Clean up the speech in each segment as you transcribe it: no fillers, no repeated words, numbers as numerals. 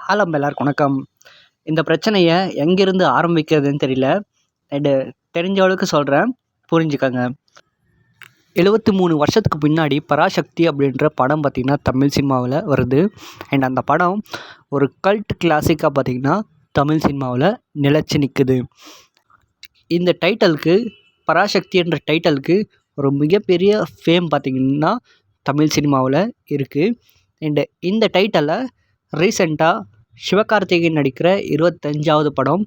Hello எல்லாருக்கும் வணக்கம். இந்த பிரச்சனைய எங்கேருந்து ஆரம்பிக்கிறதுன்னு தெரியல. அண்டு தெரிஞ்ச அளவுக்கு சொல்கிறேன், புரிஞ்சுக்கங்க. 73 வருஷத்துக்கு பின்னாடி பராசக்தி அப்படின்ற படம் பார்த்திங்கன்னா தமிழ் சினிமாவில் வருது. அண்ட் அந்த படம் ஒரு கல்ட் கிளாசிக்காக பார்த்திங்கன்னா தமிழ் சினிமாவில் நிலச்சி நிற்குது. இந்த டைட்டிலுக்கு, பராசக்தி என்ற டைட்டிலுக்கு ஒரு மிகப்பெரிய ஃபேம் பார்த்திங்கன்னா தமிழ் சினிமாவில் இருக்குது. அண்டு இந்த டைட்டிலை ரீசெண்டாக சிவகார்த்திகேயன் நடிக்கிற 25வது படம்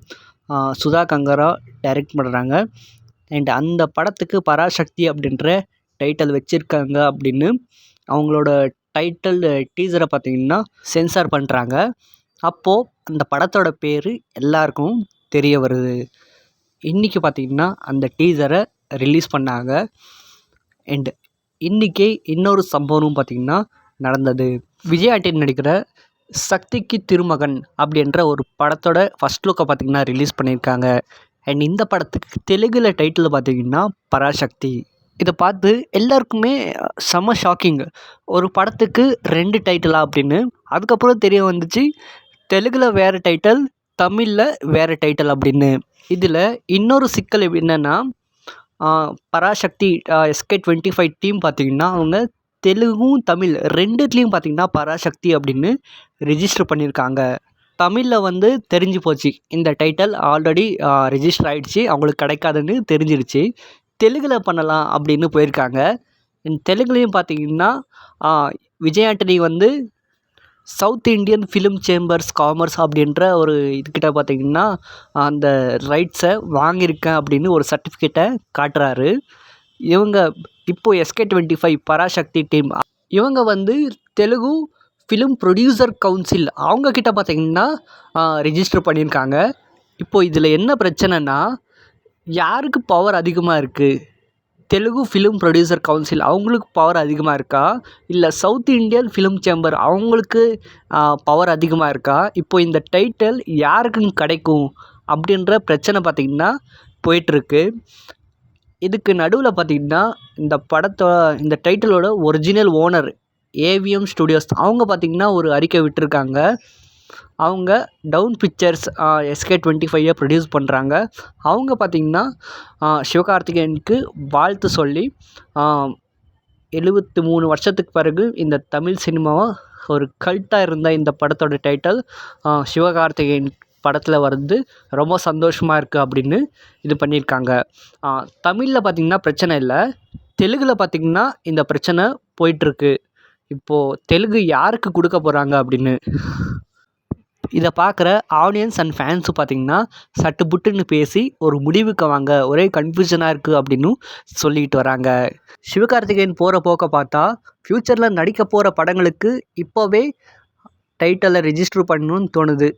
சுதா கங்கரா டைரக்ட் பண்ணுறாங்க. அண்ட் அந்த படத்துக்கு பராசக்தி அப்படின்ற டைட்டில் வச்சுருக்காங்க அப்படின்னு அவங்களோட டைட்டில் டீசரை பார்த்திங்கன்னா சென்சார் பண்ணுறாங்க. அப்போது அந்த படத்தோட பேர் எல்லாருக்கும் தெரிய வருது. இன்றைக்கி பார்த்திங்கன்னா அந்த டீசரை ரிலீஸ் பண்ணாங்க. அண்ட் இன்றைக்கே இன்னொரு சம்பவம் பார்த்திங்கன்னா நடந்தது. விஜய் ஆண்டனி நடிக்கிற சக்திக்கு திருமகன் அப்படின்ற ஒரு படத்தோட ஃபஸ்ட் லுக்கை பார்த்திங்கன்னா ரிலீஸ் பண்ணியிருக்காங்க. அண்ட் இந்த படத்துக்கு தெலுங்கில் டைட்டில் பார்த்திங்கன்னா பராசக்தி. இதை பார்த்து எல்லாருக்குமே செம ஷாக்கிங். ஒரு படத்துக்கு 2 டைட்டிலா அப்படின்னு. அதுக்கப்புறம் தெரிய வந்துச்சு தெலுங்கில் வேறு டைட்டில், தமிழில் வேறு டைட்டில் அப்படின்னு. இதில் இன்னொரு சிக்கல் என்னென்னா, பராசக்தி SK25 டீம் பார்த்திங்கன்னா அவங்க தெலுங்கும் தமிழ் 2த்துலேயும் பார்த்திங்கன்னா பராசக்தி அப்படின்னு ரிஜிஸ்டர் பண்ணியிருக்காங்க. தமிழில் தெரிஞ்சு போச்சு, இந்த டைட்டில் ஆல்ரெடி ரிஜிஸ்டர் ஆகிடுச்சு, அவங்களுக்கு கிடைக்காதுன்னு தெரிஞ்சிருச்சு. தெலுங்கில் பண்ணலாம் அப்படின்னு போயிருக்காங்க. தெலுங்குலேயும் பார்த்திங்கன்னா Vijay Antony south Indian film chambers commerce அப்படின்ற ஒரு இதுக்கிட்ட பார்த்திங்கன்னா அந்த ரைட்ஸை வாங்கியிருக்கேன் அப்படின்னு ஒரு சர்டிஃபிகேட்டை காட்டுறாரு. இவங்க இப்போது SK25 பராசக்தி டீம் இவங்க தெலுங்கு ஃபிலிம் ப்ரொடியூசர் கவுன்சில் அவங்கக்கிட்ட பார்த்திங்கன்னா ரிஜிஸ்டர் பண்ணியிருக்காங்க. இப்போது இதில் என்ன பிரச்சனைனா, யாருக்கு பவர் அதிகமாக இருக்குது? தெலுங்கு ஃபிலிம் ப்ரொடியூசர் கவுன்சில் அவங்களுக்கு பவர் அதிகமாக இருக்கா, இல்லை சவுத் இண்டியன் ஃபிலிம் சேம்பர் அவங்களுக்கு பவர் அதிகமாக இருக்கா? இப்போ இந்த டைட்டில் யாருக்குன்னு கிடைக்கும் அப்படின்ற பிரச்சனை பார்த்திங்கன்னா போயிட்டுருக்கு. இதுக்கு நடுவில் பார்த்திங்கன்னா இந்த டைட்டிலோட ஒரிஜினல் ஓனர் AVM ஸ்டுடியோஸ் அவங்க பார்த்திங்கன்னா ஒரு அறிக்கை விட்டுருக்காங்க. அவங்க டவுன் பிக்சர்ஸ் SK25 ப்ரொடியூஸ் பண்ணுறாங்க. அவங்க பார்த்திங்கன்னா சிவகார்த்திகேயனுக்கு வாழ்த்து சொல்லி 73 வருஷத்துக்கு பிறகு இந்த தமிழ் சினிமாவை ஒரு கல்ட்டாக இருந்த இந்த படத்தோட டைட்டில் சிவகார்த்திகேயன் படத்தில் ரொம்ப சந்தோஷமாக இருக்குது அப்படின்னு இது பண்ணியிருக்காங்க. தமிழில் பார்த்திங்கன்னா பிரச்சனை இல்லை, தெலுங்கில் பார்த்திங்கன்னா இந்த பிரச்சனை போயிட்டுருக்கு. இப்போது தெலுங்கு யாருக்கு கொடுக்க போகிறாங்க அப்படின்னு இதை பார்க்குற ஆடியன்ஸ் அண்ட் ஃபேன்ஸு பார்த்திங்கன்னா சட்டு புட்டுன்னு பேசி ஒரு முடிவுக்கு வாங்க, ஒரே கன்ஃபியூஷனாக இருக்குது அப்படின்னு சொல்லிக்கிட்டு வராங்க. சிவகார்த்திகேயன் போகிற போக்க பார்த்தா ஃப்யூச்சரில் நடிக்க போகிற படங்களுக்கு இப்போவே டைட்டிலை ரிஜிஸ்டர் பண்ணணும்னு தோணுது.